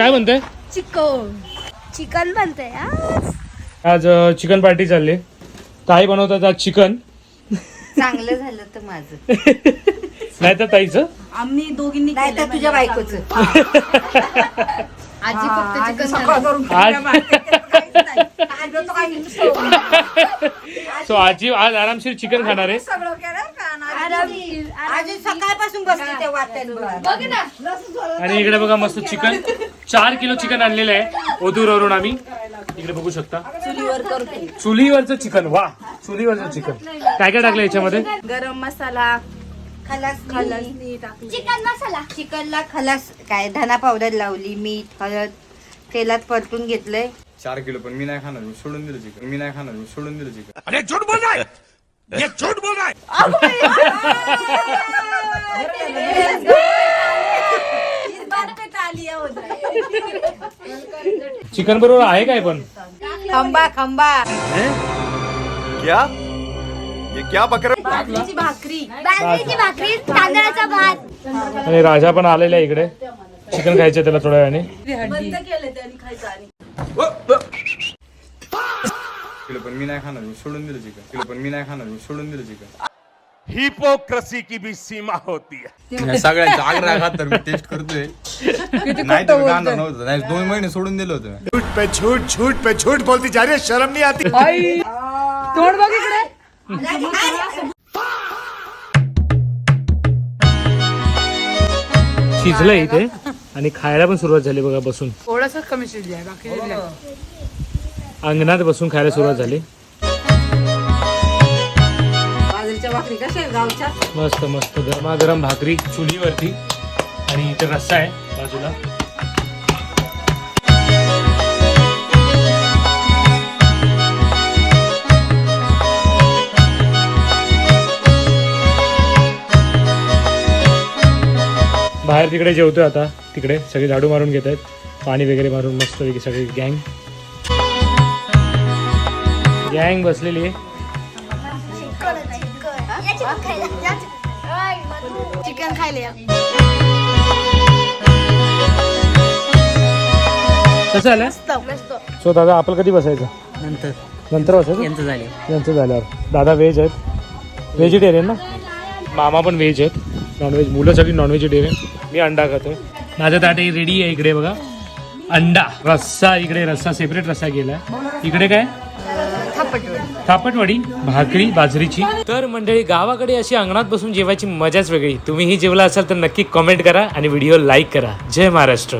काय बनतंय? चिकन बनतंय आज chicken party चालली. ताई बनवतात आज चिकन. चांगलं झालं तर माझं. नाही तर ताईचं. आम्ही दोघींनी नाही तर तुझ्या बायकोचं. आजी फक्त चिकन सो आजी आज आरामशीर चिकन खाणार आहे. आजी सकाळपासून बसली त्या वाट्यांवर. आणि इकडे बघा मस्त चिकन 4 किलो चिकन आणलेलं आहे ओतूरवरून आम्ही. इकडे बघू शकता चुलीवरचं चिकन. वा, चुलीवरचं चिकन. काय काय टाकलं याच्यामध्ये? गरम मसाला, खलासनी चिकन मसाला, चिकनला खलास काय धना पावडर लावली, मीठ, हळद तेलात परतून घेतलंय. 4 किलो पण मी नाही खाणार, सोडून दिलं चिकन. मी नाही खाणार, सोडून दिलं चिकन. अरे झूठ बोल रहा है, ये झूठ बोल रहा है. चिकन बरोबर आहे काय पण? खंबा खंबा क्या ये क्या बकर बाजरीची भाकरी, बाजरीची भाकरी, तांदळाचा भात. आणि राजा पण आलेला आहे इकडे. चिकन खायचं त्याला थोड्या वेळाने. बंद केले त्यांनी खायचं. आणि किलो पण मी नाही खाणार, सोडून दिलं चिकन. किलो पण मी नाही खाणार, सोडून दिलं चिकन. हिपोक्रेसी की भी सीमा होती है. सगळ्यांचा आग्रह खात तर मी टेस्ट करतोय. नाही तर कांदा नव्हतं, नाही 2 महिने सोडून दिलं होतं. झूठ पे झूठ बोलती जा रही है, शर्म नहीं आती. तोंड बघ इकडे. शिजलंय इथे आणि खायला पण सुरुवात झाली बघा. बसून थोडस कमी शिजलंय, बाकी अंगणात बसून खायला सुरुवात झाली. बाजरीच्या भाकरी कशा गावच्या. मस्त मस्त गरमागरम भाकरी चुलीवरती आणि इथे रस्सा आहे बाजूला. बाहेर तिकडे जेवतोय आता. तिकडे सगळे झाडू मारून घेत आहेत, पाणी वगैरे मारून मस्त वेगळी सगळी गँग बसलेली आहे. चिकन खायला कसं आलं? सो दादा आपण कधी बसायचं? नंतर बसायचं. यांचं झाल्यावर. दादा व्हेज आहेत, व्हेजिटेरियन ना. मामा पण व्हेज आहेत, नॉनव्हेज. मुलं सगळी नॉन व्हेजिटेरियन. मी अंडा खातोय. माझं ताट रेडी आहे. इकडे बघा अंडा रस्सा, इकडे रस्सा सेपरेट रस्सा गेला. इकडे काय थापटवडी भाकरी बाजरीची. तर मंडळी गावाकडे अशी अंगणात बसून जेवायची मजाच वेगळी. तुम्हीही जेवला असाल तर नक्की कमेंट करा आणि व्हिडिओ लाईक करा. जय महाराष्ट्र.